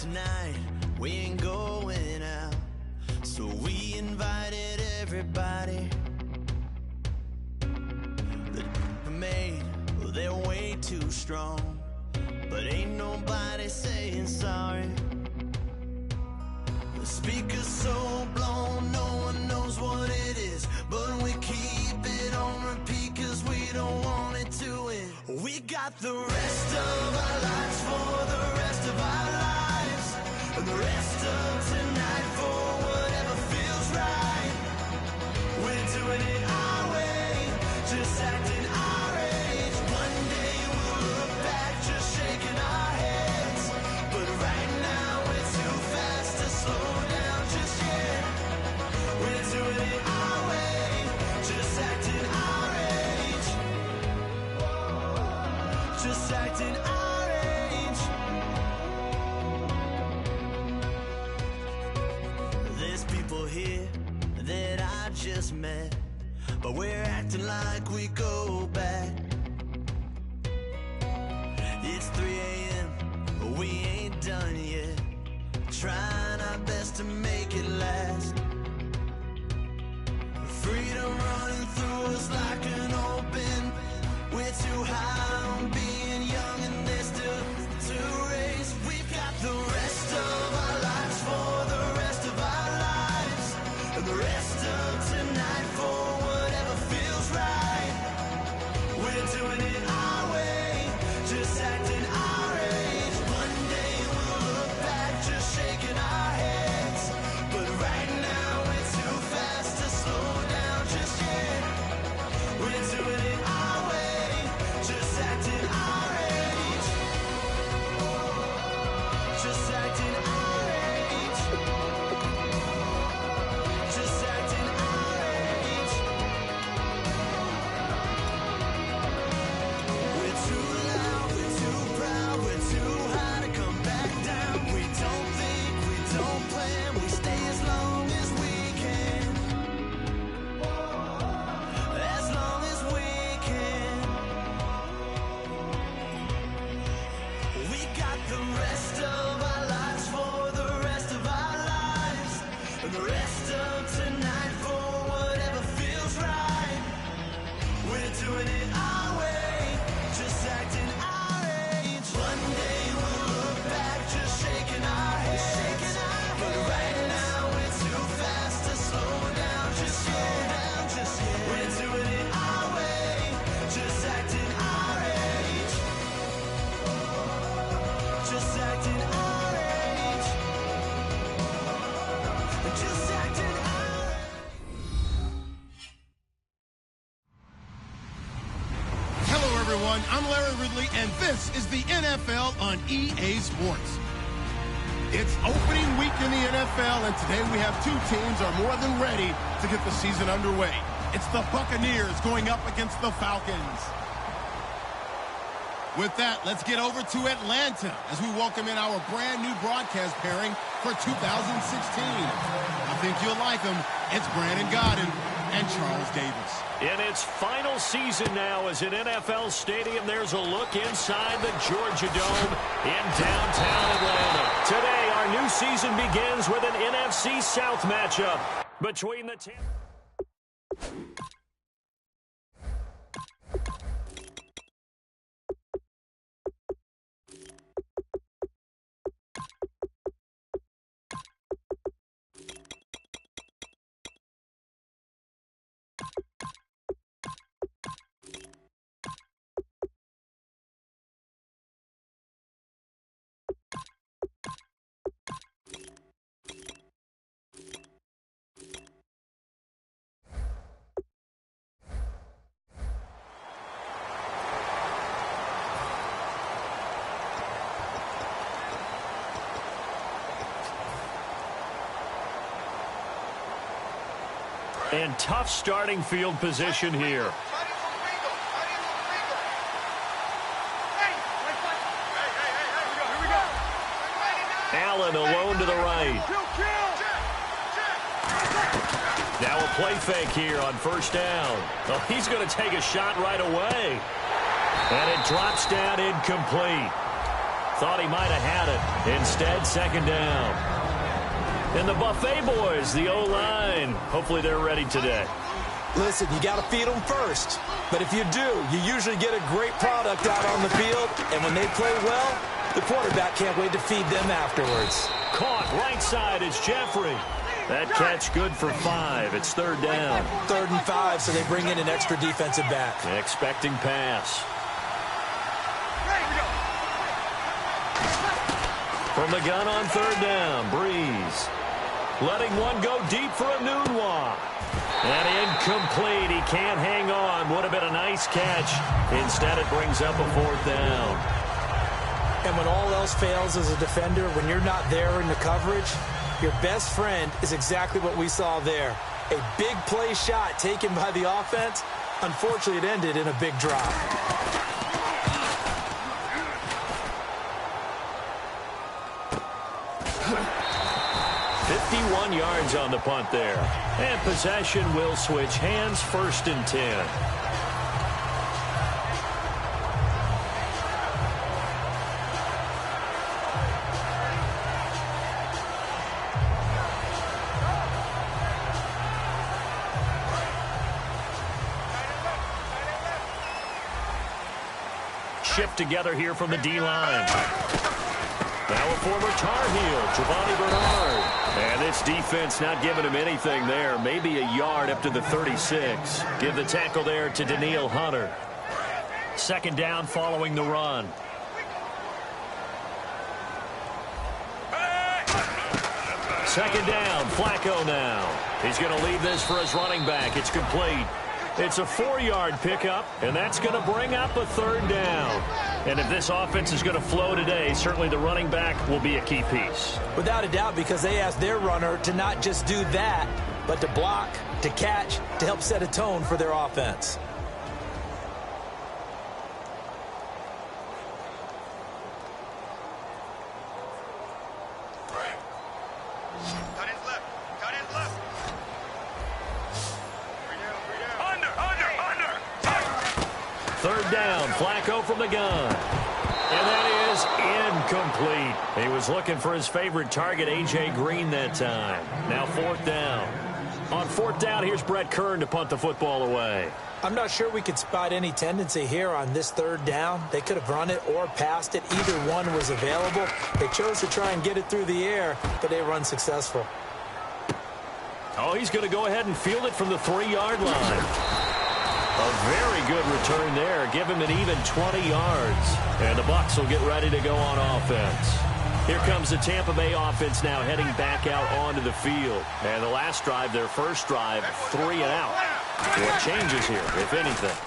tonight we ain't going out, so we invited everybody. The made, well, they're way too strong, but ain't nobody saying sorry. The speaker's so blown, no one knows what it is, but we keep it on repeat cause we don't want it to end. We got the rest of our lives for the rest of our lives, and the rest of tonight for whatever feels right. We're doing it our way, just acting our age. One day we'll look back just shaking our heads, but right now we're too fast to slow down just yet. We're doing it our way, just acting our age, just acting our age. There's people here that I just met, but we're acting like we go back. It's 3 a.m., but we ain't done yet, trying our best to make it last. Freedom running through us like an open. We're too high on being young and there's still to race. We've got the rest of our lives for the rest of our lives, and the rest of tonight for whatever feels right. We're doing it our way, just acting our age. One day we'll look back just shaking our heads, but right now we're too fast to slow down just yet. We're doing it our way, just acting our age, just acting our age, just acting our age. We're too loud, we're too proud, we're too high to come back down. We don't think, we don't plan, we stay as long as we can, as long as we can. We got the rest of our lives for the rest of our lives, and the rest of tonight for whatever feels right. We're doing it our way, just acting our age. One day we'll look back just shaking our heads, but right now we're too fast to slow down just yet. We're doing it our way, just acting our age, just acting our age, just acting our age. Hello, everyone. I'm Larry Ridley, and this is the NFL on EA Sports. It's opening week in the NFL, and today we have two teams are more than ready to get the season underway. It's the Buccaneers going up against the Falcons. With that, let's get over to Atlanta as we welcome in our brand new broadcast pairing for 2016. I think you'll like them. It's Brandon Godden and Charles Davis. In its final season now as an NFL stadium, there's a look inside the Georgia Dome in downtown Atlanta. Today, our new season begins with an NFC South matchup between the teams. And tough starting field position here. Allen alone to the right. Now a play fake here on first down. Oh, he's going to take a shot right away. And it drops down incomplete. Thought he might have had it. Instead, second down. And the Buffet boys, the O-line, hopefully they're ready today. Listen, you got to feed them first. But if you do, you usually get a great product out on the field. And when they play well, the quarterback can't wait to feed them afterwards. Caught right side is Jeffrey. That catch good for 5. It's third down. 3rd and 5, so they bring in an extra defensive back. Expecting pass. From the gun on third down, Breeze. Letting one go deep for a Nunwa. And incomplete. He can't hang on. Would have been a nice catch. Instead, it brings up a 4th down. And when all else fails as a defender, when you're not there in the coverage, your best friend is exactly what we saw there. A big play shot taken by the offense. Unfortunately, it ended in a big drop. Yards on the punt there. And possession will switch hands, 1st and 10. Shift together here from the D-line. Now a former Tar Heel, Giovanni Bernard. And this defense not giving him anything there. Maybe a yard up to the 36. Give the tackle there to Daniil Hunter. Second down following the run. Second down, Flacco now. He's going to leave this for his running back. It's complete. It's a 4-yard pickup, and that's going to bring up a 3rd down. And if this offense is going to flow today, certainly the running back will be a key piece. Without a doubt, because they asked their runner to not just do that, but to block, to catch, to help set a tone for their offense. Third down, Flacco from the gun. And that is incomplete. He was looking for his favorite target, A.J. Green, that time. Now 4th down. On 4th down, here's Brett Kern to punt the football away. I'm not sure we could spot any tendency here on this 3rd down. They could have run it or passed it. Either one was available. They chose to try and get it through the air, but they were unsuccessful. Oh, he's going to go ahead and field it from the 3-yard line. A very good return there. Give him an even 20 yards. And the Bucs will get ready to go on offense. Here comes the Tampa Bay offense now heading back out onto the field. And the last drive, their first drive, 3 and out. What changes here, if anything?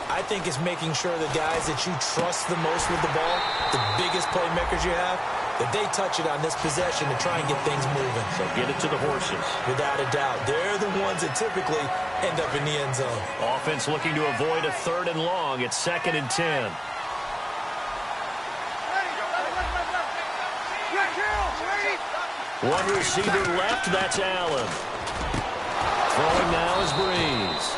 I think it's making sure the guys that you trust the most with the ball, the biggest playmakers you have, that they touch it on this possession to try and get things moving. So get it to the horses. Without a doubt. They're the ones that typically end up in the end zone. Offense looking to avoid a 3rd and long. It's 2nd and 10. One receiver left. That's Allen. Throwing now is Breeze.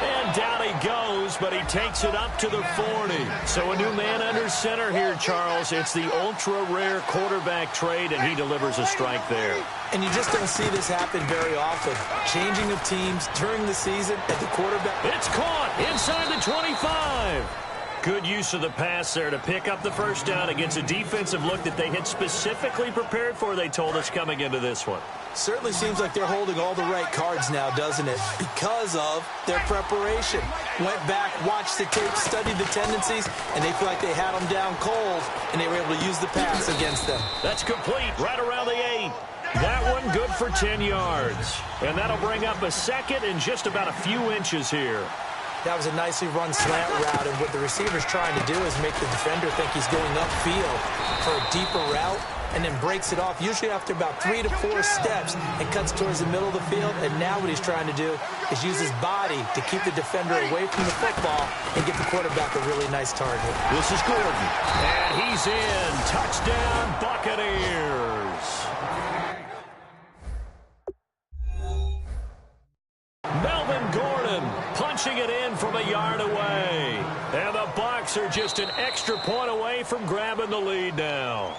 And down he goes, but he takes it up to the 40. So a new man under center here, Charles. It's the ultra-rare quarterback trade, and he delivers a strike there. And you just don't see this happen very often. Changing of teams during the season at the quarterback. It's caught inside the 25. Good use of the pass there to pick up the first down against a defensive look that they had specifically prepared for, they told us, coming into this one. Certainly seems like they're holding all the right cards now, doesn't it? Because of their preparation. Went back, watched the tape, studied the tendencies, and they feel like they had them down cold, and they were able to use the pass against them. That's complete, right around the 8. That one good for 10 yards. And that'll bring up a 2nd and just about a few inches here. That was a nicely run slant route, and what the receiver's trying to do is make the defender think he's going upfield for a deeper route, and then breaks it off, usually after about 3 to 4 steps, and cuts towards the middle of the field. And now what he's trying to do is use his body to keep the defender away from the football and give the quarterback a really nice target. This is Gordon, and he's in. Touchdown, Buccaneers. Melvin Gordon punching it in from a yard away. And the Bucs Bucs are just an extra point away from grabbing the lead now.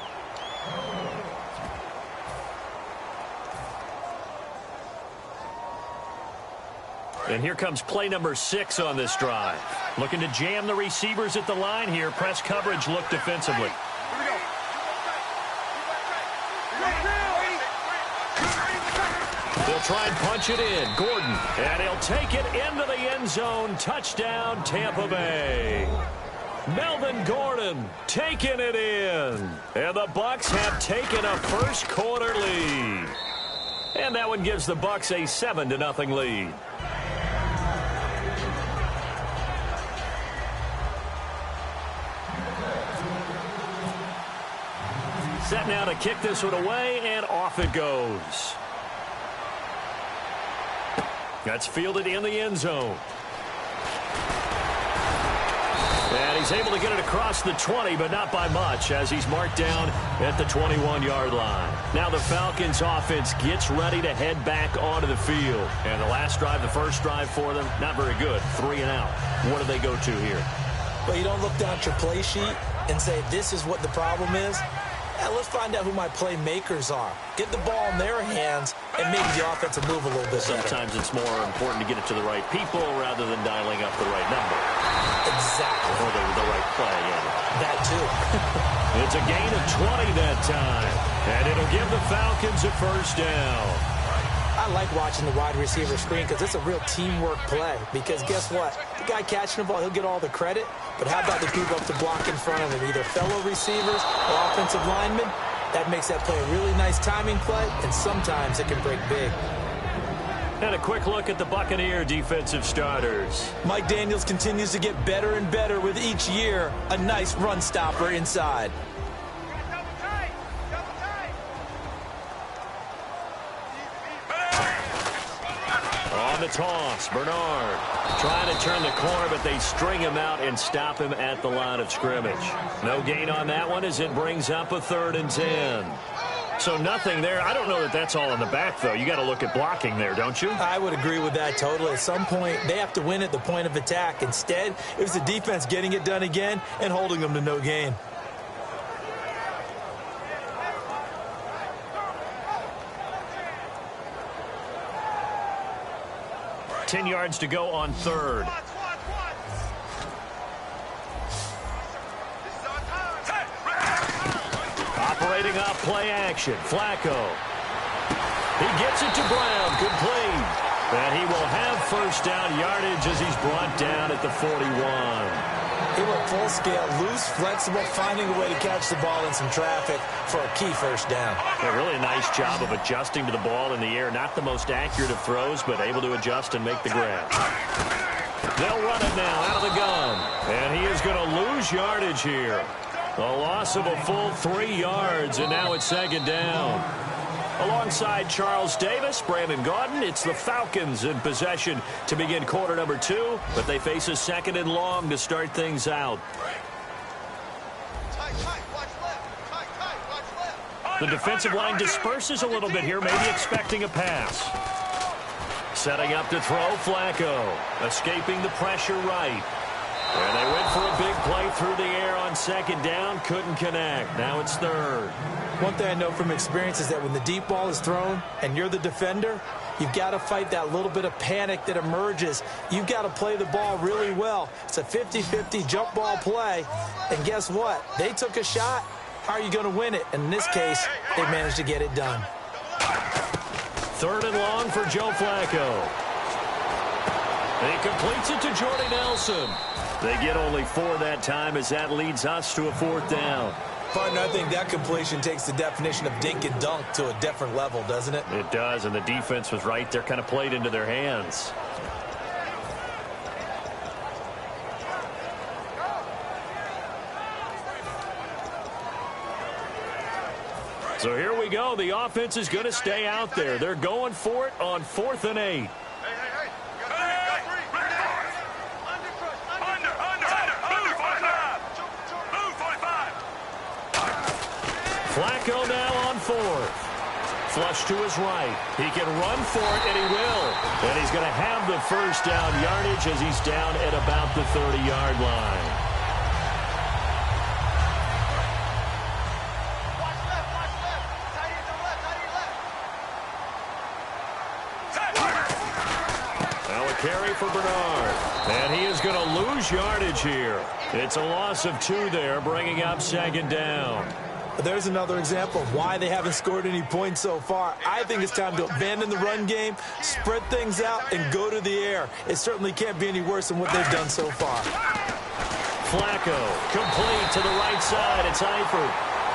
And here comes play number 6 on this drive. Looking to jam the receivers at the line here. Press coverage look defensively. They'll try and punch it in. Gordon. And he'll take it into the end zone. Touchdown, Tampa Bay. Melvin Gordon taking it in. And the Bucs have taken a first quarter lead. And that one gives the Bucs a 7-0 lead. Set now to kick this one away, and off it goes. That's fielded in the end zone. And he's able to get it across the 20, but not by much, as he's marked down at the 21-yard line. Now the Falcons offense gets ready to head back onto the field. And the last drive, the first drive for them, not very good. 3 and out. What do they go to here? Well, you don't look down at your play sheet and say, this is what the problem is. Yeah, let's find out who my playmakers are. Get the ball in their hands and maybe the offense will move a little bit better. Sometimes it's more important to get it to the right people rather than dialing up the right number. Exactly. Or the right play, yeah. That too. It's a gain of 20 that time. And it'll give the Falcons a first down. I like watching the wide receiver screen because it's a real teamwork play. Because guess what? The guy catching the ball, he'll get all the credit. But how about the people up to block in front of him, either fellow receivers or offensive linemen? That makes that play a really nice timing play, and sometimes it can break big. And a quick look at the Buccaneer defensive starters. Mike Daniels continues to get better and better with each year. A nice run stopper inside. On the toss, Bernard trying to turn the corner, but they string him out and stop him at the line of scrimmage. No gain on that one as it brings up a 3rd and 10. So nothing there. I don't know that that's all in the back, though. You got to look at blocking there, don't you? I would agree with that totally. At some point, they have to win at the point of attack. Instead, it was the defense getting it done again and holding them to no gain. Ten yards to go on 3rd. Operating off play action. Flacco. He gets it to Brown. Complete. And he will have first down yardage as he's brought down at the 41. He went full scale, loose, flexible, finding a way to catch the ball in some traffic for a key first down. A really nice job of adjusting to the ball in the air. Not the most accurate of throws, but able to adjust and make the grab. They'll run it now out of the gun. And he is going to lose yardage here. A loss of a full 3 yards, and now it's 2nd down. Alongside Charles Davis, Brandon Gaudin, it's the Falcons in possession to begin quarter number 2, but they face a 2nd and long to start things out. The defensive line disperses a little bit here, maybe expecting a pass. Setting up to throw, Flacco. Escaping the pressure right. And they went for a big play through the air on 2nd down. Couldn't connect. Now it's 3rd. One thing I know from experience is that when the deep ball is thrown and you're the defender, you've got to fight that little bit of panic that emerges. You've got to play the ball really well. It's a 50-50 jump ball play. And guess what? They took a shot. How are you going to win it? And in this case, they managed to get it done. 3rd and long for Joe Flacco. He completes it to Jordy Nelson. They get only 4 that time as that leads us to a 4th down. Partner, I think that completion takes the definition of dink and dunk to a different level, doesn't it? It does, and the defense was right there, kind of played into their hands. So here we go. The offense is going to stay out there. They're going for it on 4th and 8. Flacco now on 4th. Flush to his right. He can run for it, and he will. And he's going to have the first down yardage as he's down at about the 30-yard line. carry for Bernard. And he is going to lose yardage here. It's a loss of 2 there, bringing up 2nd down. There's another example of why they haven't scored any points so far. I think it's time to abandon the run game, spread things out, and go to the air. It certainly can't be any worse than what they've done so far. Flacco, complete to the right side. It's Eifert.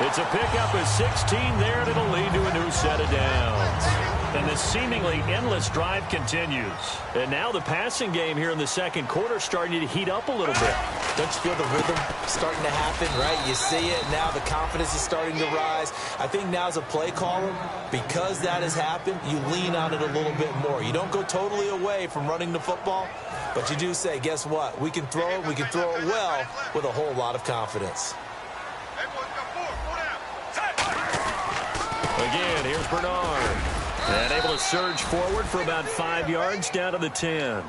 It's a pickup of 16 there, and it'll lead to a new set of downs. And the seemingly endless drive continues. And now the passing game here in the second quarter starting to heat up a little bit. Don't you feel the rhythm starting to happen, right? You see it. Now the confidence is starting to rise. I think now as a play caller, because that has happened, you lean on it a little bit more. You don't go totally away from running the football, but you do say, guess what? We can throw it. We can throw it well with a whole lot of confidence. Again, here's Bernard. And able to surge forward for about 5 yards down to the 10.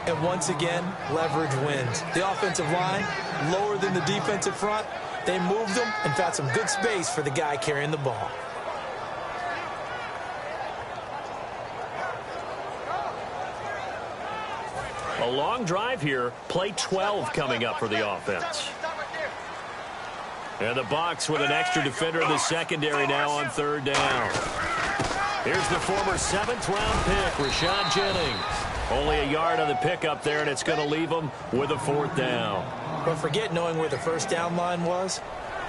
And once again, leverage wins. The offensive line, lower than the defensive front. They moved them and found some good space for the guy carrying the ball. A long drive here. Play 12 coming up for the offense. And the Bucs with an extra defender in the secondary now on 3rd down. Here's the former 7th-round pick, Rashad Jennings. Only a yard on the pickup there, and it's going to leave them with a 4th down. But forget knowing where the first down line was.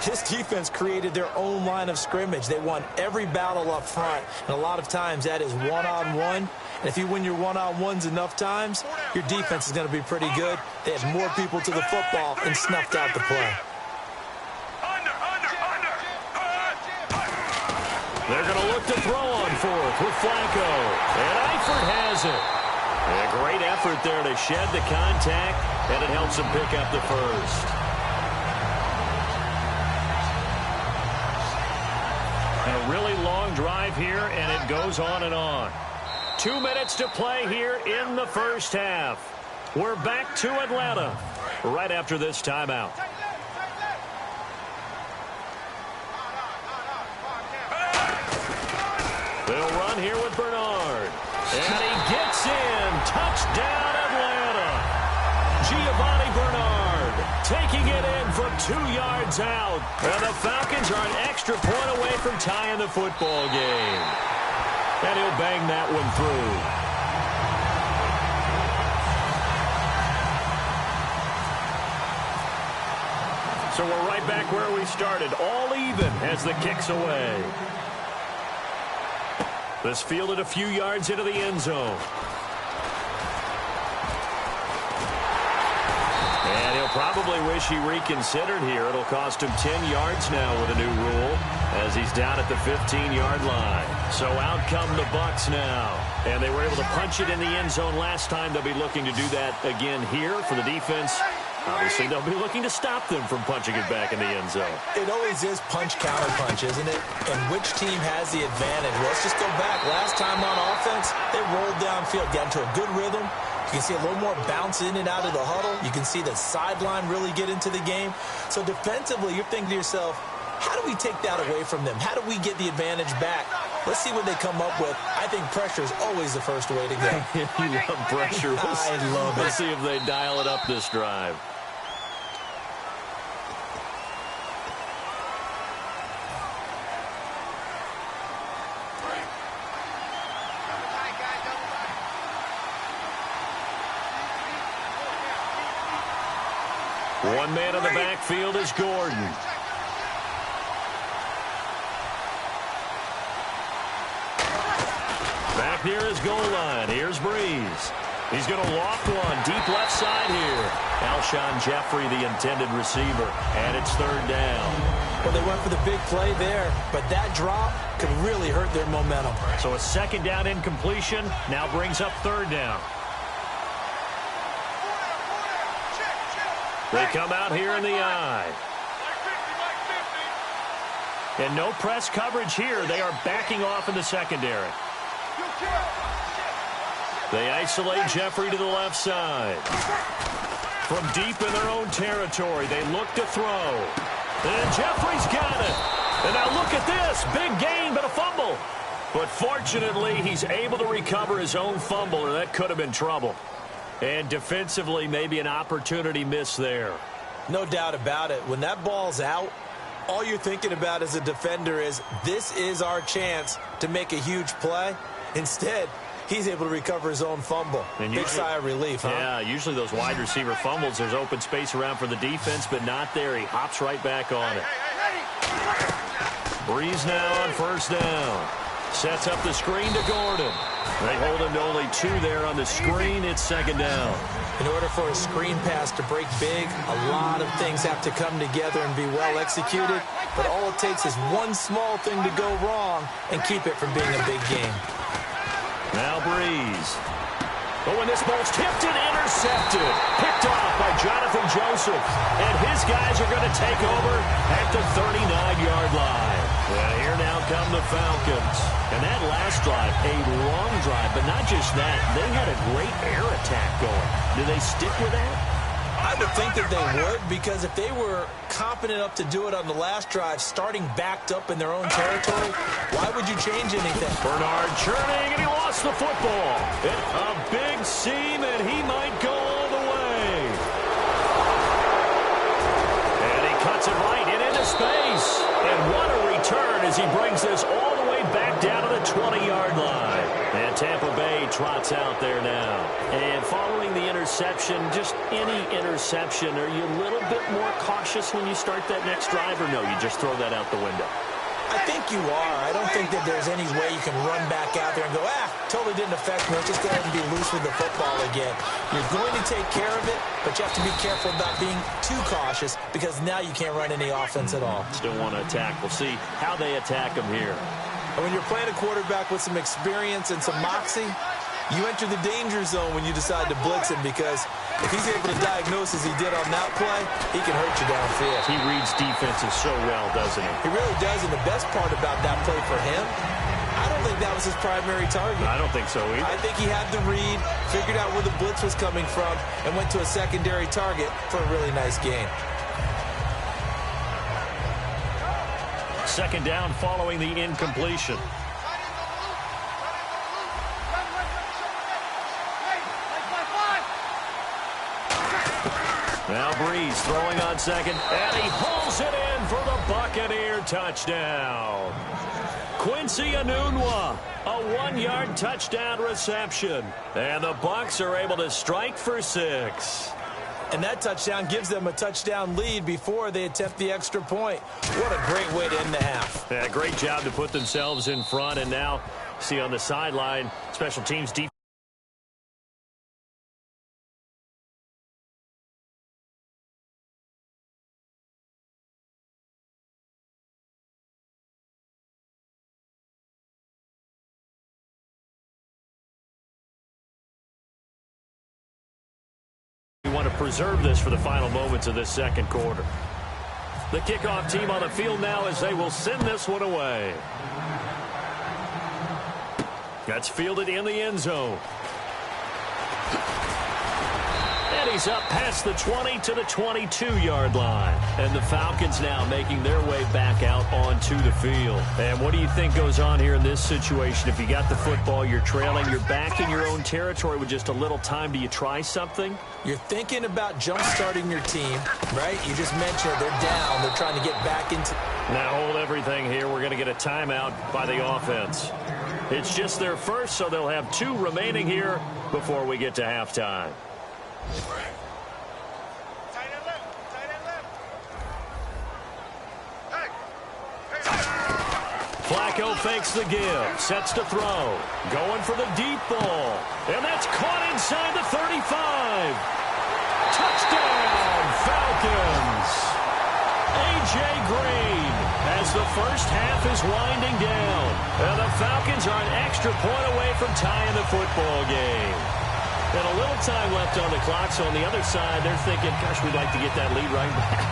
This defense created their own line of scrimmage. They won every battle up front, and a lot of times that is one-on-one. And if you win your one-on-ones enough times, your defense is going to be pretty good. They had more people to the football and snuffed out the play. They're going to look to throw on 4th with Flacco. And Eifert has it. A great effort there to shed the contact, and it helps him pick up the first. And a really long drive here, and it goes on and on. 2 minutes to play here in the first half. We're back to Atlanta right after this timeout. They'll run here with Bernard. And he gets in. Touchdown, Atlanta. Giovanni Bernard taking it in from 2 yards out. And the Falcons are an extra point away from tying the football game. And he'll bang that one through. So we're right back where we started. All even as the kick's away. This fielded a few yards into the end zone. And he'll probably wish he reconsidered here. It'll cost him 10 yards now with a new rule as he's down at the 15-yard line. So out come the Bucs now. And they were able to punch it in the end zone last time. They'll be looking to do that again here for the defense. Obviously, they'll be looking to stop them from punching it back in the end zone. It always is punch-counter-punch, isn't it? And which team has the advantage? Well, let's just go back. Last time on offense, they rolled downfield, got into a good rhythm. You can see a little more bounce in and out of the huddle. You can see the sideline really get into the game. So defensively, you're thinking to yourself, how do we take that away from them? How do we get the advantage back? Let's see what they come up with. I think pressure is always the first way to go. You love pressure. I love it. Let's see if they dial it up this drive. One man in the backfield is Gordon. Back near his goal line. Here's Breeze. He's going to loft one deep left side here. Alshon Jeffrey, the intended receiver, and it's 3rd down. Well, they went for the big play there, but that drop could really hurt their momentum. So a 2nd down incompletion now brings up 3rd down. They come out here in the eye. And no press coverage here. They are backing off in the secondary. They isolate Jeffrey to the left side. From deep in their own territory, they look to throw. And Jeffrey's got it. And now look at this. Big gain, but a fumble. But fortunately, he's able to recover his own fumble, or that could have been trouble. And defensively, maybe an opportunity missed there. No doubt about it. When that ball's out, all you're thinking about as a defender is, this is our chance to make a huge play. Instead, he's able to recover his own fumble. And big sigh of relief, huh? Yeah, usually those wide receiver fumbles, there's open space around for the defense, but not there. He hops right back on it. Breeze now on first down. Sets up the screen to Gordon. They hold him to only 2 there on the screen. It's second down. In order for a screen pass to break big, a lot of things have to come together and be well executed. But all it takes is one small thing to go wrong and keep it from being a big game. Now Breeze. But when this ball's tipped and intercepted, picked off by Jonathan Joseph. And his guys are going to take over at the 39-yard line. And here now come the Falcons. And that last drive, a long drive, but not just that. They had a great air attack going. Do they stick with that? I would think that they would, because if they were competent enough to do it on the last drive, starting backed up in their own territory, why would you change anything? Bernard churning, and he lost the football. A big seam, and he might go all the way. And he cuts it right and into space. And what a return as he brings this all the way back down to the 20-yard line. And Tampa Bay trots out there now. And following the interception, just any interception, are you a little bit more cautious when you start that next drive, or no, you just throw that out the window? I think you are. I don't think that there's any way you can run back out there and go, totally didn't affect me. Let's just go ahead and be loose with the football again. You're going to take care of it, but you have to be careful about being too cautious, because now you can't run any offense at all. Still want to attack. We'll see how they attack him here. And when you're playing a quarterback with some experience and some moxie, you enter the danger zone when you decide to blitz him, because if he's able to diagnose as he did on that play, he can hurt you downfield. He reads defenses so well, doesn't he? He really does, and the best part about that play for him, I don't think that was his primary target. I don't think so either. I think he had the read, figured out where the blitz was coming from, and went to a secondary target for a really nice gain. Second down following the incompletion. Now Breeze throwing on second, and he pulls it in for the Buccaneer touchdown. Quincy Enunwa, a 1-yard touchdown reception. And the Bucs are able to strike for 6. And that touchdown gives them a touchdown lead before they attempt the extra point. What a great way to end the half. Yeah, great job to put themselves in front. And now, see on the sideline, special teams defense. We want to preserve this for the final moments of this second quarter. The kickoff team on the field now as they will send this one away. That's fielded in the end zone. And he's up past the 20 to the 22-yard line. And the Falcons now making their way back out onto the field. And what do you think goes on here in this situation? If you got the football, you're trailing, you're back in your own territory with just a little time. Do you try something? You're thinking about jump-starting your team, right? You just mentioned they're down. They're trying to get back into... Now hold everything here. We're going to get a timeout by the offense. It's just their first, so they'll have 2 remaining here before we get to halftime. Flacco fakes the give, sets to throw, going for the deep ball, and that's caught inside the 35. Touchdown, Falcons! A.J. Green as the first half is winding down, and the Falcons are an extra point away from tying the football game. And a little time left on the clock, so on the other side, they're thinking, gosh, we'd like to get that lead right back.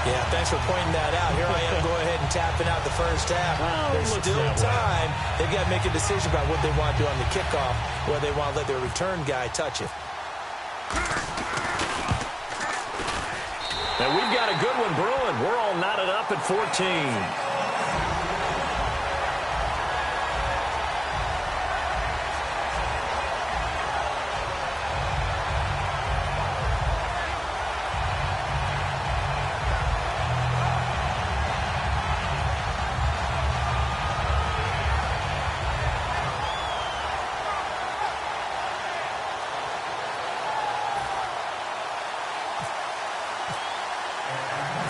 Yeah, thanks for pointing that out. Here I am going ahead and tapping out the first half. There's still time. They've got to make a decision about what they want to do on the kickoff, whether they want to let their return guy touch it. And we've got a good one brewing. We're all knotted up at 14.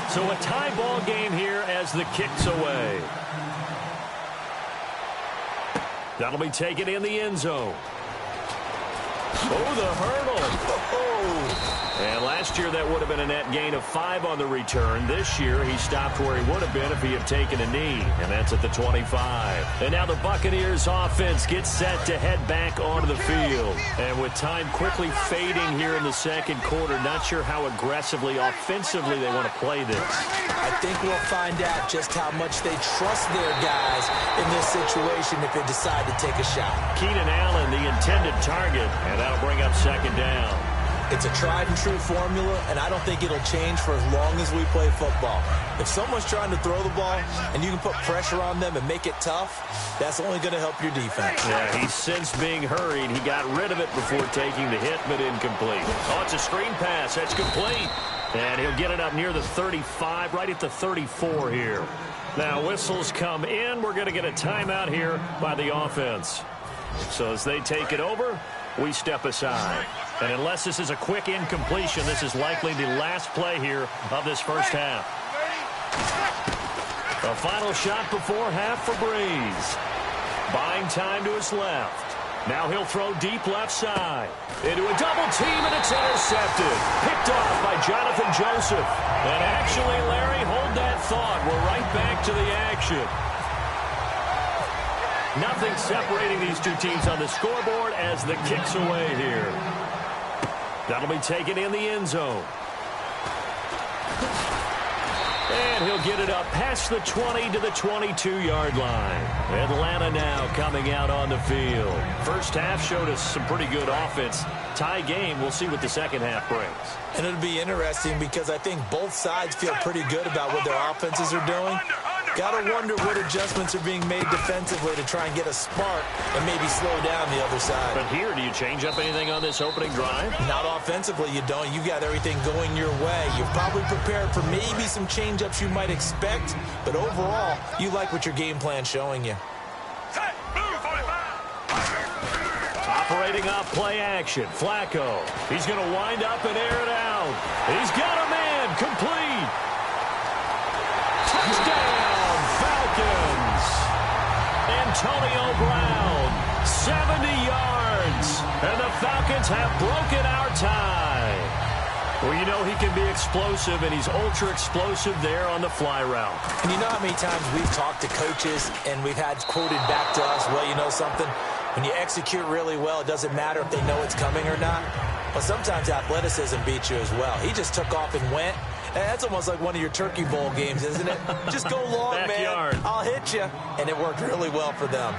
So a tie ball game here as the kick's away. That'll be taken in the end zone. Oh, the hurdle. Oh. And last year that would have been a net gain of 5 on the return. This year he stopped where he would have been if he had taken a knee, and that's at the 25. And now the Buccaneers offense gets set to head back onto the field. And with time quickly fading here in the second quarter, not sure how aggressively, offensively they want to play this. I think we'll find out just how much they trust their guys in this situation if they decide to take a shot. Keenan Allen, the intended target, and that'll bring up second down. It's a tried-and-true formula, and I don't think it'll change for as long as we play football. If someone's trying to throw the ball and you can put pressure on them and make it tough, that's only going to help your defense. Yeah, he's since being hurried. He got rid of it before taking the hit, but incomplete. Oh, it's a screen pass. That's complete. And he'll get it up near the 35, right at the 34 here. Now, whistles come in. We're going to get a timeout here by the offense. So as they take it over, we step aside. And unless this is a quick incompletion, this is likely the last play here of this first half. A final shot before half for Breeze. Buying time to his left. Now he'll throw deep left side. Into a double team, and it's intercepted. Picked off by Jonathan Joseph. And actually, Larry, hold that thought. We're right back to the action. Nothing separating these two teams on the scoreboard as the kick's away here. That'll be taken in the end zone. And he'll get it up past the 20 to the 22-yard line. Atlanta now coming out on the field. First half showed us some pretty good offense. Tie game, we'll see what the second half brings. And it'll be interesting because I think both sides feel pretty good about what their offenses are doing. Got to wonder what adjustments are being made defensively to try and get a spark and maybe slow down the other side. But here, do you change up anything on this opening drive? Not offensively, you don't. You got everything going your way. You're probably prepared for maybe some change-ups you might expect, but overall, you like what your game plan's showing you. Operating off play action, Flacco. He's going to wind up and air it out. He's got a man, complete. Touchdown, Falcons. Antonio Brown, 70 yards. And the Falcons have broken our tie. Well, you know he can be explosive, and he's ultra-explosive there on the fly route. And you know how many times we've talked to coaches and we've had quoted back to us, well, you know something? When you execute really well, it doesn't matter if they know it's coming or not. Well, sometimes athleticism beats you as well. He just took off and went. And that's almost like one of your Turkey Bowl games, isn't it? Just go long, Backyard. man. I'll hit you. And it worked really well for them.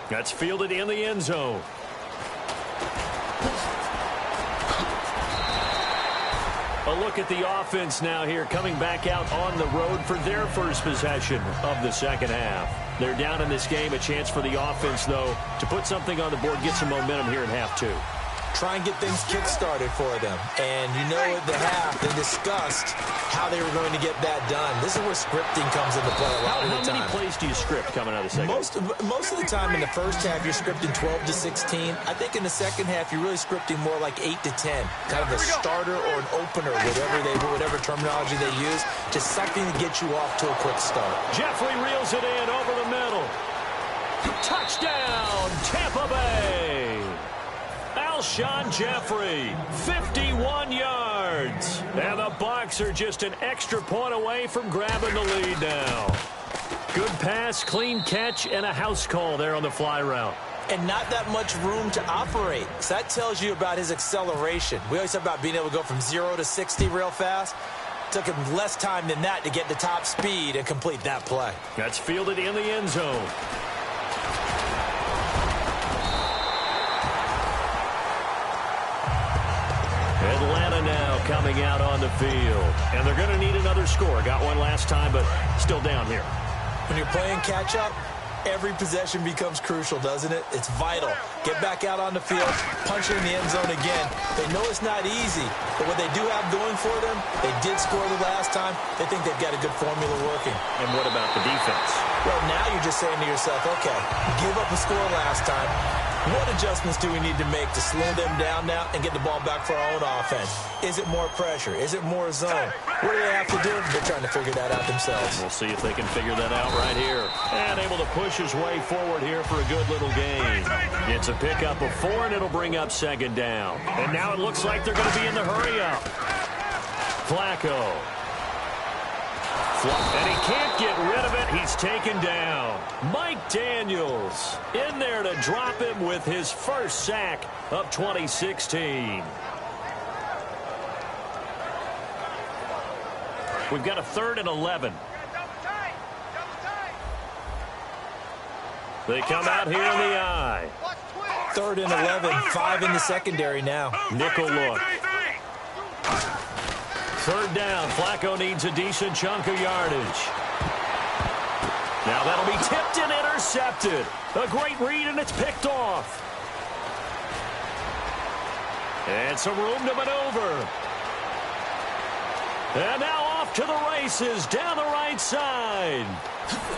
That's fielded in the end zone. A look at the offense now here, coming back out on the road for their first possession of the second half. They're down in this game. A chance for the offense, though, to put something on the board, get some momentum here in half two. Try and get things kick-started for them. And you know at the half, they discussed how they were going to get that done. This is where scripting comes into play a lot of the time. How many plays do you script coming out of the second? Most of the time in the first half, you're scripting 12 to 16. I think in the second half, you're really scripting more like 8 to 10. Kind of a starter or an opener, whatever terminology they use. Just something to get you off to a quick start. Jeffrey reels it in over the middle. Touchdown, Tampa Bay. Alshon Jeffrey, 51 yards. And the Bucs are just an extra point away from grabbing the lead now. Good pass, clean catch, and a house call there on the fly route. And not that much room to operate. So that tells you about his acceleration. We always talk about being able to go from 0 to 60 real fast. It took him less time than that to get to top speed and complete that play. That's fielded in the end zone. Atlanta now coming out on the field. And they're going to need another score. Got one last time, but still down here. When you're playing catch-up, every possession becomes crucial, doesn't it? It's vital. Get back out on the field, punch it in the end zone again. They know it's not easy, but what they do have going for them, they did score the last time. They think they've got a good formula working. And what about the defense? Well, now you're just saying to yourself, okay, give up a score last time. What adjustments do we need to make to slow them down now and get the ball back for our own offense? Is it more pressure? Is it more zone? What do they have to do? They're trying to figure that out themselves. We'll see if they can figure that out right here. And able to push his way forward here for a good little gain. It's a pickup of 4, and it'll bring up second down. And now it looks like they're going to be in the hurry-up. Flacco. And he can't get rid of it. He's taken down. Mike Daniels in there to drop him with his first sack of 2016. We've got a 3rd and 11. They come out here in the eye. 3rd and 11, 5 in the secondary now. Nickel look. 3rd down. Flacco needs a decent chunk of yardage. Now that'll be tipped and intercepted. A great read, and it's picked off. And some room to maneuver. And now off to the races down the right side.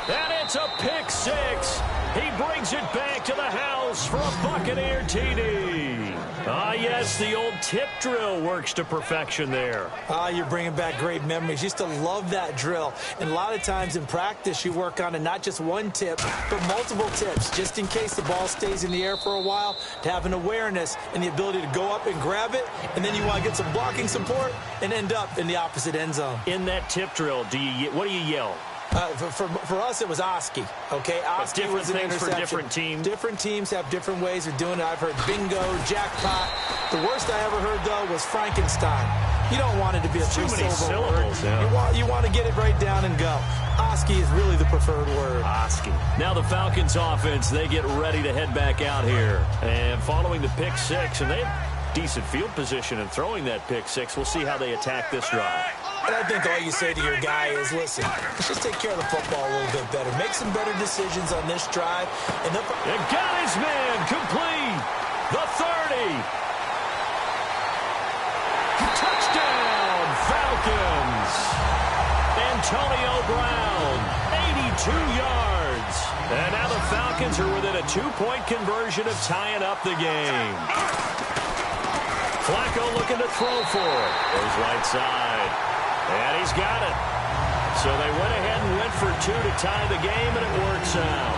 And it's a pick 6. He brings it back to the house for a Buccaneer TD. Ah, yes, the old tip drill works to perfection there. Ah, you're bringing back great memories. Used to love that drill. And a lot of times in practice, you work on it not just one tip, but multiple tips, just in case the ball stays in the air for a while, to have an awareness and the ability to go up and grab it, and then you want to get some blocking support and end up in the opposite end zone. In that tip drill, what do you yell? For us, it was Oski. Okay, Oski was an interception. For different teams. Different teams have different ways of doing it. I've heard bingo, jackpot. The worst I ever heard, though, was Frankenstein. You don't want it to be a three-syllable word. Yeah. You want to get it right down and go. Oski is really the preferred word. Oski. Now the Falcons offense, they get ready to head back out here. And following the pick 6, and they have decent field position in throwing that pick 6. We'll see how they attack this drive. And I think all you say to your guy is, listen, let's just take care of the football a little bit better. Make some better decisions on this drive. And got his man complete. The 30. Touchdown, Falcons. Antonio Brown, 82 yards. And now the Falcons are within a 2-point conversion of tying up the game. Flacco looking to throw for it. Goes right side. And he's got it. So they went ahead and went for 2 to tie the game, and it works out.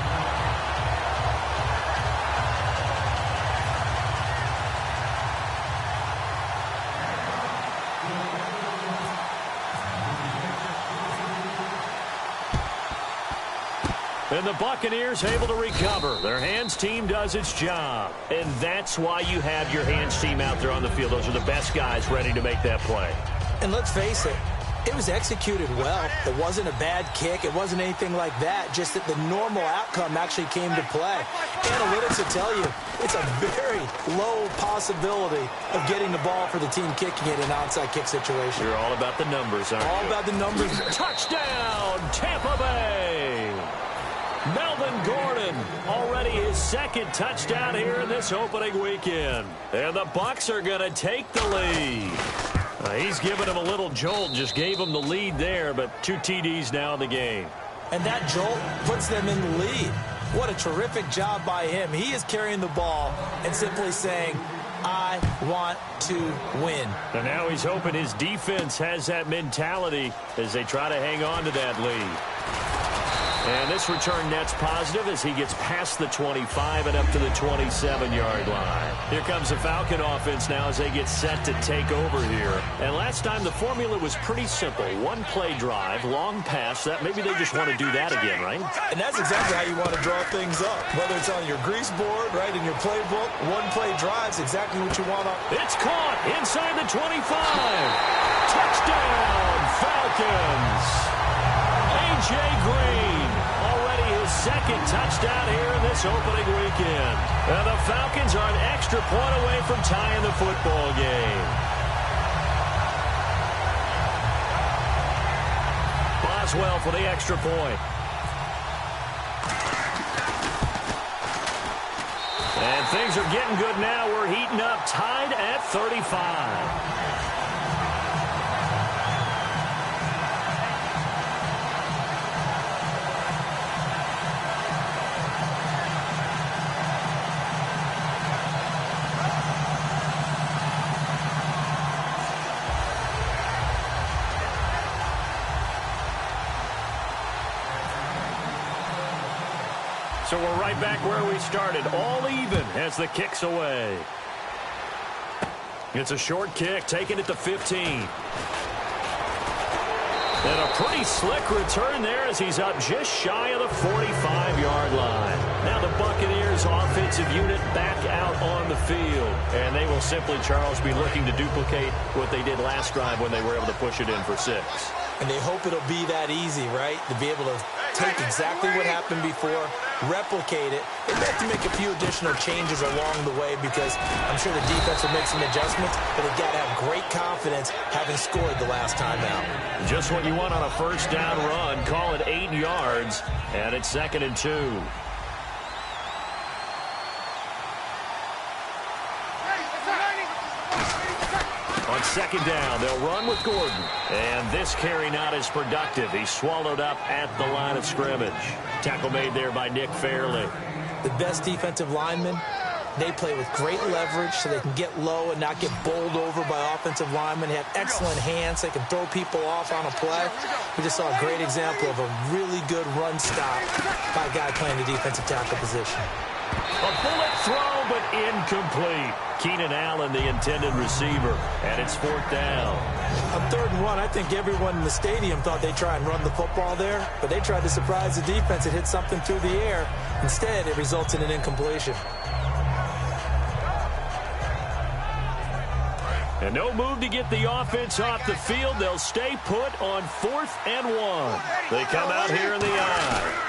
And the Buccaneers able to recover. Their hands team does its job. And that's why you have your hands team out there on the field. Those are the best guys ready to make that play. And let's face it, it was executed well. It wasn't a bad kick. It wasn't anything like that. Just that the normal outcome actually came to play. Analytics will tell you it's a very low possibility of getting the ball for the team kicking it in an onside kick situation. You're all about the numbers, aren't you? All about the numbers. Touchdown, Tampa Bay! Melvin Gordon, already his 2nd touchdown here in this opening weekend. And the Bucs are going to take the lead. He's giving him a little jolt, just gave him the lead there, but 2 TDs now in the game. And that jolt puts them in the lead. What a terrific job by him. He is carrying the ball and simply saying, I want to win. And now he's hoping his defense has that mentality as they try to hang on to that lead. And this return net's positive as he gets past the 25 and up to the 27-yard line. Here comes the Falcon offense now as they get set to take over here. And last time the formula was pretty simple. 1-play drive, long pass. That maybe they just want to do that again, right? And that's exactly how you want to draw things up. Whether it's on your grease board, right, in your playbook, 1-play drive's exactly what you want to. It's caught inside the 25. Touchdown, Falcons. A.J. Green, already his 2nd touchdown here in this opening weekend. And the Falcons are an extra point away from tying the football game. Boswell for the extra point. And things are getting good now. We're heating up, tied at 35. So we're right back where we started, all even as the kick's away. It's a short kick, taking it to 15. And a pretty slick return there as he's up just shy of the 45-yard line. Now the Buccaneers offensive unit back out on the field. And they will simply, Charles, be looking to duplicate what they did last drive when they were able to push it in for 6. And they hope it'll be that easy, right? To be able to take exactly what happened before, replicate it. They have to make a few additional changes along the way because I'm sure the defense will make some adjustments, but they've got to have great confidence having scored the last time out. Just what you want on a first down run. Call it 8 yards, and it's 2nd and 2. On 2nd down, they'll run with Gordon. And this carry not as productive. He's swallowed up at the line of scrimmage. Tackle made there by Nick Fairley. The best defensive linemen, they play with great leverage so they can get low and not get bowled over by offensive linemen. They have excellent hands. They can throw people off on a play. We just saw a great example of a really good run stop by a guy playing the defensive tackle position. A bullet throw, but incomplete. Keenan Allen, the intended receiver, and it's 4th down. On 3rd and 1, I think everyone in the stadium thought they'd try and run the football there, but they tried to surprise the defense and hit something through the air. Instead, it results in an incompletion. And no move to get the offense off the field. They'll stay put on 4th and 1. They come out here in the eye.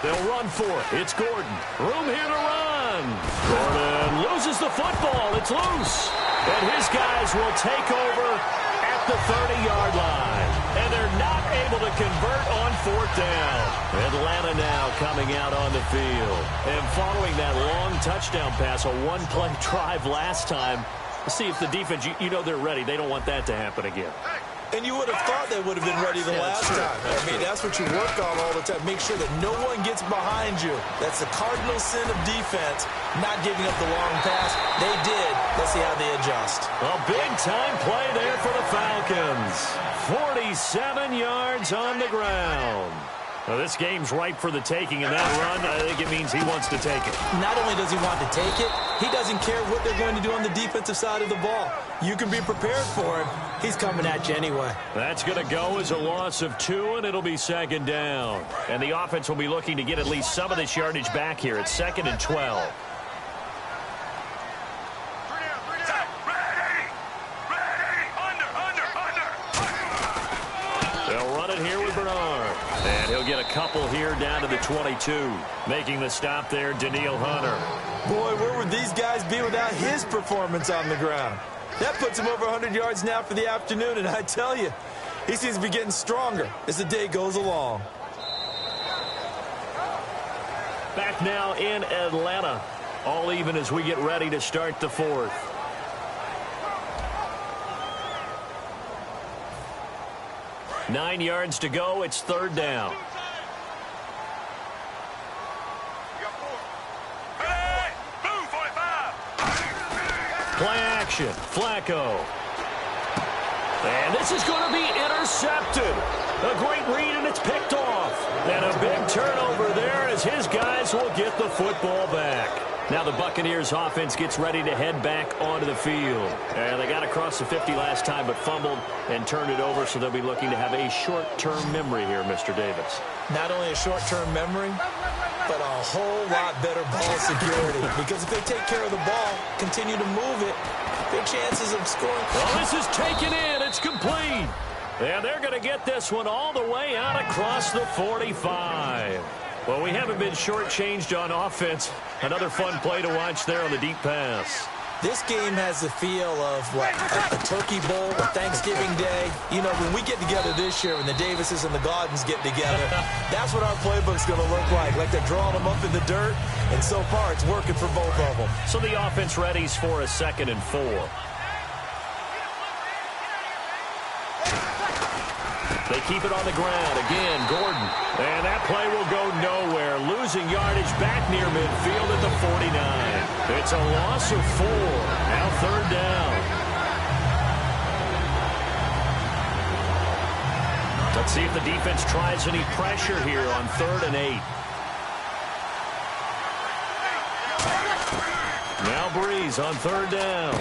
They'll run for it. It's Gordon. Room here to run. Gordon loses the football. It's loose. And his guys will take over at the 30-yard line. And they're not able to convert on 4th down. Atlanta now coming out on the field. And following that long touchdown pass, a one-play drive last time, see if the defense, you know they're ready. They don't want that to happen again. And you would have thought they would have been ready the last time. I mean, that's what you work on all the time. Make sure that no one gets behind you. That's the cardinal sin of defense, not giving up the long pass. They did. Let's see how they adjust. A big-time play there for the Falcons. 47 yards on the ground. Well, this game's ripe for the taking, and that run, I think it means he wants to take it. Not only does he want to take it, he doesn't care what they're going to do on the defensive side of the ball. You can be prepared for him. He's coming at you anyway. That's going to go as a loss of 2, and it'll be 2nd down. And the offense will be looking to get at least some of this yardage back here. It's 2nd and 12. They'll run it here with Bernard. And he'll get a couple here down to the 22. Making the stop there, Daniil Hunter. Boy, where would these guys be without his performance on the ground? That puts him over 100 yards now for the afternoon, and I tell you, he seems to be getting stronger as the day goes along. Back now in Atlanta. All even as we get ready to start the 4th. Nine yards to go. It's 3rd down. Play action. Flacco. And this is going to be intercepted. A great read, and it's picked off. And a big turnover there as his guys will get the football back. Now the Buccaneers offense gets ready to head back onto the field. And they got across the 50 last time but fumbled and turned it over, so they'll be looking to have a short-term memory here, Mr. Davis. Not only a short-term memory, but a whole lot better ball security. Because if they take care of the ball, continue to move it, big chances of scoring. Well, this is taken in. It's complete. And they're going to get this one all the way out across the 45. Well, we haven't been shortchanged on offense. Another fun play to watch there on the deep pass. This game has the feel of, what, a Turkey Bowl, a Thanksgiving Day. You know, when we get together this year, when the Davises and the Gaudens get together, that's what our playbook's going to look like. Like they're drawing them up in the dirt, and so far it's working for both of them. So the offense readies for a 2nd and 4. They keep it on the ground. Again, Gordon. And that play will go nowhere. Losing yardage back near midfield at the 49. It's a loss of 4. Now 3rd down. Let's see if the defense tries any pressure here on 3rd and 8. Breeze on third down.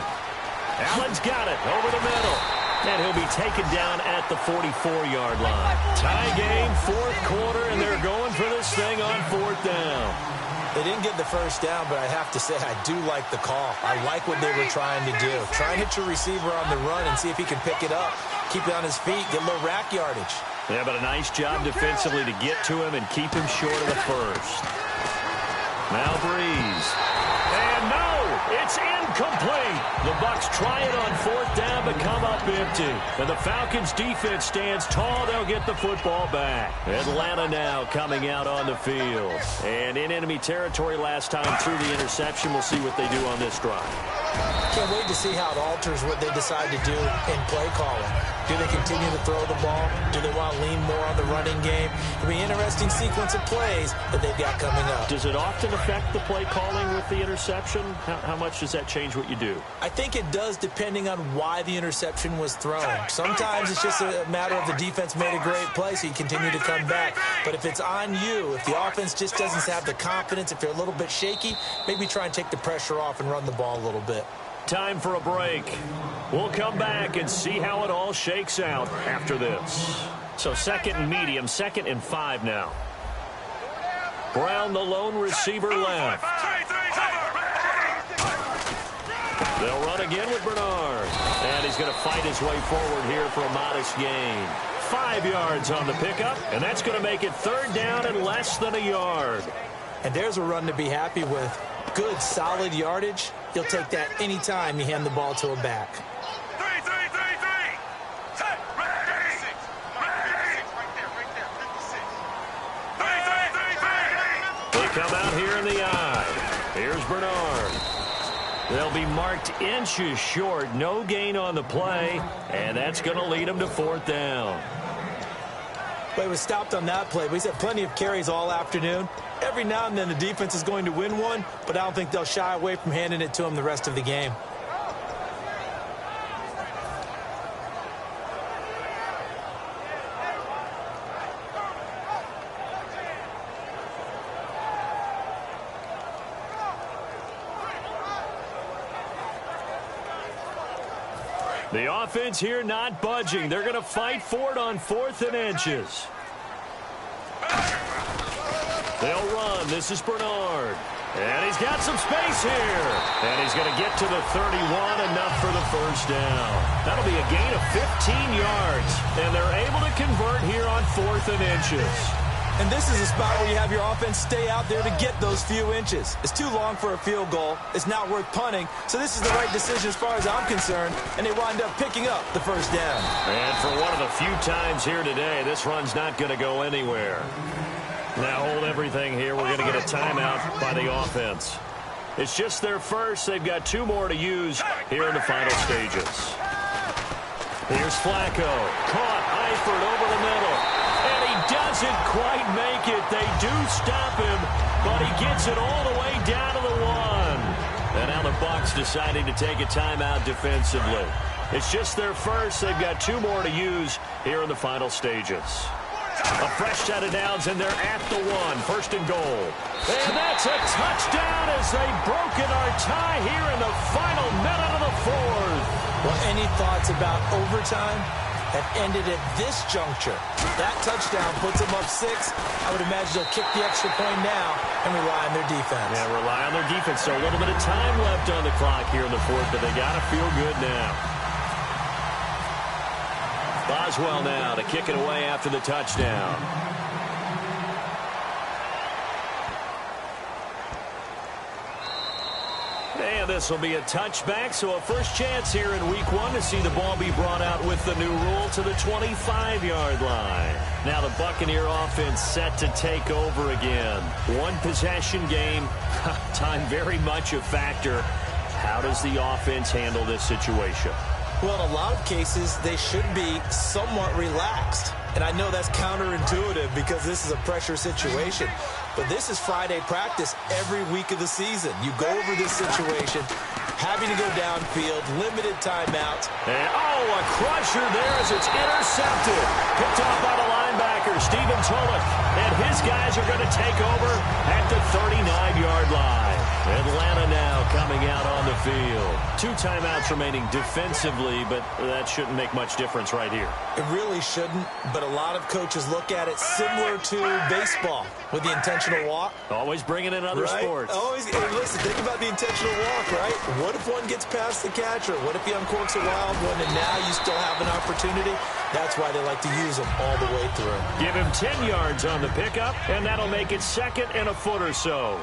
Allen's got it over the middle. And he'll be taken down at the 44-yard line. Tie game, fourth quarter, and they're going for this thing on fourth down. They didn't get the first down, but I have to say I do like the call. I like what they were trying to do. Try and hit your receiver on the run and see if he can pick it up. Keep it on his feet, get a little rack yardage. Yeah, but a nice job defensively to get to him and keep him short of the first. Now Breeze. And no, it's incomplete. The Bucs try it on fourth down but come up empty. And the Falcons defense stands tall. They'll get the football back. Atlanta now coming out on the field. And in enemy territory last time through the interception. We'll see what they do on this drive. Can't wait to see how it alters what they decide to do in play calling. Do they continue to throw the ball? Do they want to lean more on the running game? It'll be an interesting sequence of plays that they've got coming up. Does it often affect the play calling with the interception? How much does that change what you do? I think it does depending on why the interception was thrown. Sometimes it's just a matter of the defense made a great play, so you continue to come back. But if it's on you, if the offense just doesn't have the confidence, if they're a little bit shaky, maybe try and take the pressure off and run the ball a little bit. Time for a break. We'll come back and see how it all shakes out after this. So second and medium, 2nd and 5 now. Brown, the lone receiver left. They'll run again with Bernard. And he's going to fight his way forward here for a modest gain. 5 yards on the pickup, and that's going to make it third down and less than a yard. And there's a run to be happy with. Good, solid yardage. He'll take that any time you hand the ball to him back. They come out here in the eye. Here's Bernard. They'll be marked inches short. No gain on the play, and that's going to lead them to fourth down. Well, he was stopped on that play, but he's had plenty of carries all afternoon. Every now and then the defense is going to win one, but I don't think they'll shy away from handing it to him the rest of the game. The offense here not budging. They're going to fight for it on 4th and inches. They'll run. This is Bernard. And he's got some space here. And he's going to get to the 31, enough for the first down. That'll be a gain of 15 yards. And they're able to convert here on 4th and inches. And this is a spot where you have your offense stay out there to get those few inches. It's too long for a field goal. It's not worth punting. So this is the right decision as far as I'm concerned. And they wind up picking up the first down. And for one of the few times here today, this run's not going to go anywhere. Now hold everything here. We're going to get a timeout by the offense. It's just their first. They've got 2 more to use here in the final stages. Here's Flacco. Caught. Eifert over the middle. And he doesn't quite make it. They do stop him, but he gets it all the way down to the 1. And now the Bucs deciding to take a timeout defensively. It's just their first. They've got 2 more to use here in the final stages. A fresh set of downs, and they're at the 1. 1st and goal. And that's a touchdown as they've broken our tie here in the final minute of the 4th. Well, any thoughts about overtime? Have ended at this juncture. That touchdown puts them up 6. I would imagine they'll kick the extra point now and rely on their defense. Yeah, rely on their defense. So a little bit of time left on the clock here in the 4th, but they got to feel good now. Boswell now to kick it away after the touchdown. And this will be a touchback, so a first chance here in week 1 to see the ball be brought out with the new rule to the 25-yard line. Now the Buccaneer offense set to take over again. 1 possession game, time very much a factor. How does the offense handle this situation? Well, in a lot of cases, they should be somewhat relaxed. And I know that's counterintuitive because this is a pressure situation. But this is Friday practice every week of the season. You go over this situation, having to go downfield, limited timeouts. And, a crusher there as it's intercepted. Picked off by the linebacker, Stephen Tulloch. And his guys are going to take over at the 39-yard line. Atlanta now coming out on the field. 2 timeouts remaining defensively, but that shouldn't make much difference right here. It really shouldn't, but a lot of coaches look at it similar to baseball with the intentional walk. Always bringing in other sports. Always. Hey, listen, think about the intentional walk, right? What if one gets past the catcher? What if he uncorks a wild one and now you still have an opportunity? That's why they like to use them all the way through. Give him 10 yards on the pickup, and that'll make it 2nd and a foot or so.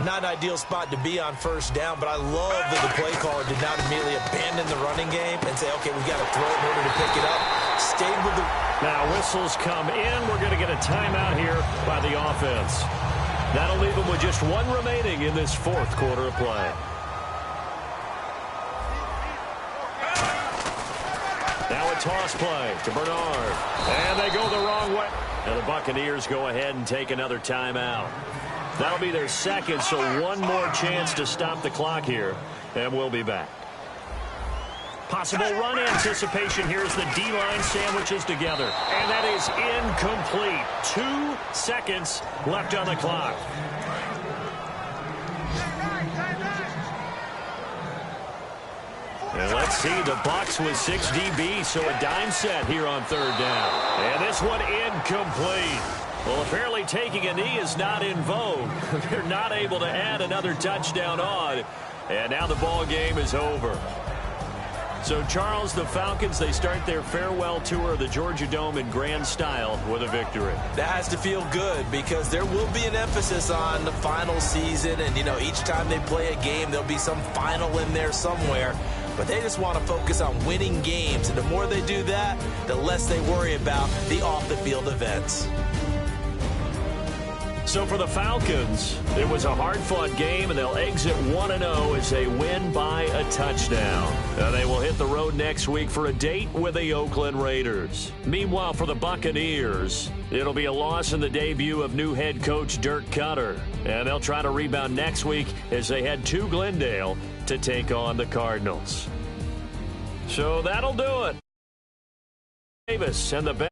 Not an ideal spot to be on first down, but I love that the play caller did not immediately abandon the running game and say, okay, we've got to throw it in order to pick it up. Stayed with the... Now whistles come in. We're going to get a timeout here by the offense. That'll leave them with just 1 remaining in this 4th quarter of play. Now a toss play to Bernard. And they go the wrong way. And the Buccaneers go ahead and take another timeout. That'll be their 2nd, so 1 more chance to stop the clock here, and we'll be back. Possible run anticipation here as the D-line sandwiches together, and that is incomplete. 2 seconds left on the clock. And let's see, the Bucs with 6 DBs, so a dime set here on 3rd down. And this one incomplete. Well, apparently taking a knee is not in vogue. They're not able to add another touchdown on. And now the ball game is over. So, Charles, the Falcons, they start their farewell tour of the Georgia Dome in grand style with a victory. That has to feel good because there will be an emphasis on the final season. And, you know, each time they play a game, there'll be some final in there somewhere. But they just want to focus on winning games. And the more they do that, the less they worry about the off-the-field events. So for the Falcons, it was a hard-fought game, and they'll exit 1-0 as they win by a touchdown. Now they will hit the road next week for a date with the Oakland Raiders. Meanwhile, for the Buccaneers, it'll be a loss in the debut of new head coach Dirk Cutter. And they'll try to rebound next week as they head to Glendale to take on the Cardinals. So that'll do it. Davis and the